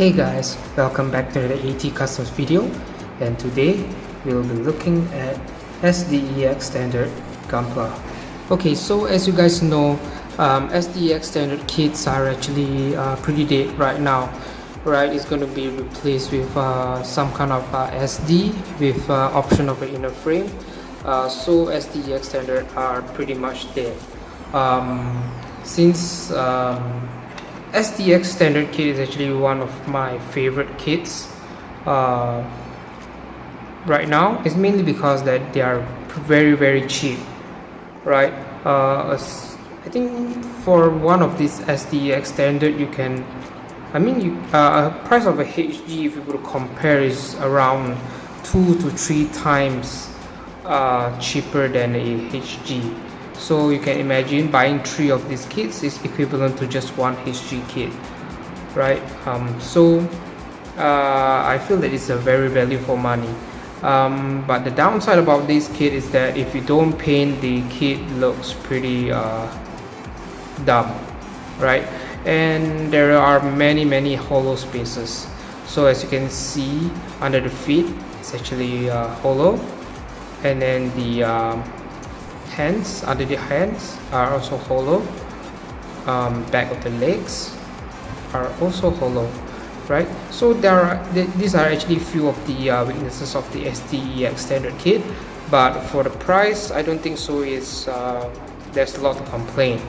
Hey guys, welcome back to the AT Customs video, and today we'll be looking at SDex Standard Gunpla. Okay, so as you guys know, SDex Standard Kits are actually pretty dead right now, right? It's going to be replaced with some kind of SD with option of an inner frame. So SDex Standard are pretty much dead. Since SDex Standard Kit is actually one of my favorite kits right now. It's mainly because that they are very cheap, right? I think for one of these SDex Standard you can, price of a HG, if you were to compare, is around 2 to 3 times cheaper than a HG. So you can imagine buying 3 of these kits is equivalent to just 1 HG kit, right? I feel that it's a very value for money. But the downside about this kit is that if you don't paint, the kit looks pretty dumb, right? And there are many hollow spaces. So as you can see, under the feet it's actually hollow, and then the hands, under the hands, are also hollow. Back of the legs are also hollow, right? So these are actually few of the weaknesses of the SDex Standard Kit, but for the price, I don't think so is there's a lot to complain.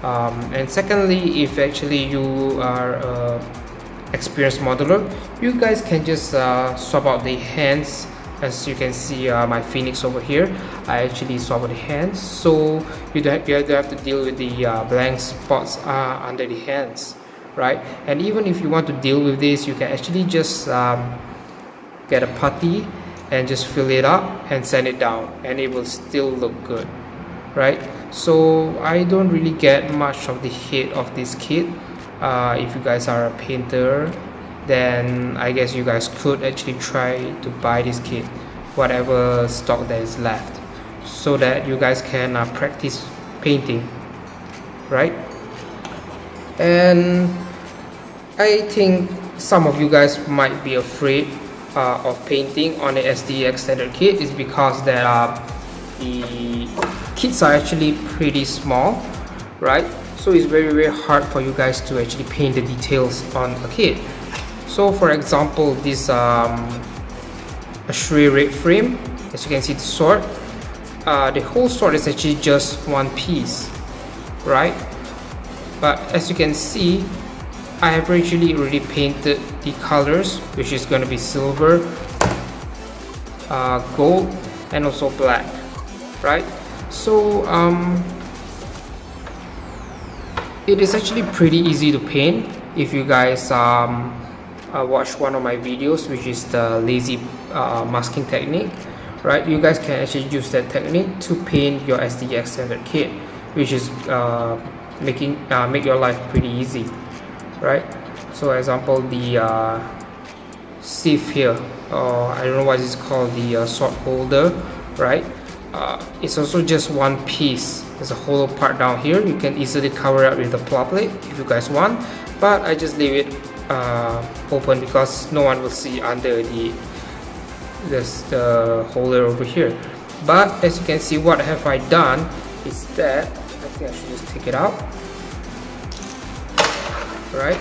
And secondly, if actually you are experienced modeler, you guys can just swap out the hands. As you can see, my Phoenix over here, I actually swap out the hands, so you don't have to deal with the blank spots under the hands, right? And even if you want to deal with this, you can actually just get a putty and just fill it up and sand it down, and it will still look good, right? So I don't really get much of the hate of this kit. If you guys are a painter, then I guess you guys could actually try to buy this kit, whatever stock that is left, so that you guys can practice painting, right? And I think some of you guys might be afraid of painting on the SDex Standard Kit is because that the kits are actually pretty small, right? So it's very hard for you guys to actually paint the details on a kit. So for example, this a Shrey red frame, as you can see, the sword, the whole sword is actually just one piece, right? But as you can see, I have actually already painted the colors, which is going to be silver, gold, and also black, right? So it is actually pretty easy to paint. If you guys watch one of my videos, which is the lazy masking technique, right? You guys can actually use that technique to paint your SDex Standard Kit, which is make your life pretty easy, right? So example, the sieve here, I don't know what it's called, the sword holder, right? It's also just one piece. There's a hollow part down here. You can easily cover it with a plot plate if you guys want, but I just leave it open because no one will see under the holder over here. But as you can see, what have I done is that I think I should just take it out, right?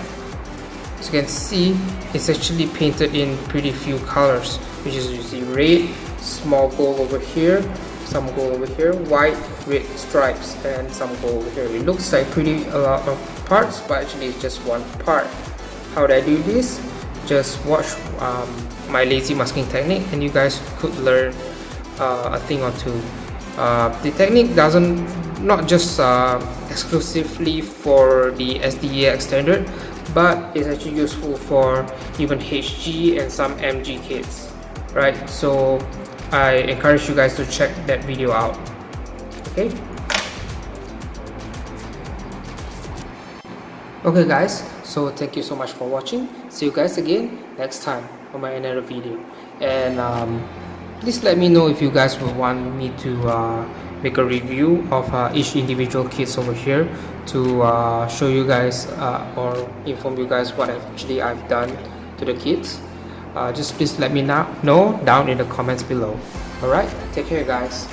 As you can see, it's actually painted in pretty few colors, which is, you see, red, small gold over here, some gold over here, white, red stripes, and some gold over here. It looks like a lot of parts, but actually it's just one part. How do I do this? Just watch my lazy masking technique, and you guys could learn a thing or two. The technique not just exclusively for the SDex Standard, but it's actually useful for even HG and some MG kits, right? So I encourage you guys to check that video out. Okay guys, so thank you so much for watching. See you guys again next time on my another video. And please let me know if you guys would want me to make a review of each individual kits over here to show you guys or inform you guys what I've done to the kits, just please let me know down in the comments below. Alright, take care guys.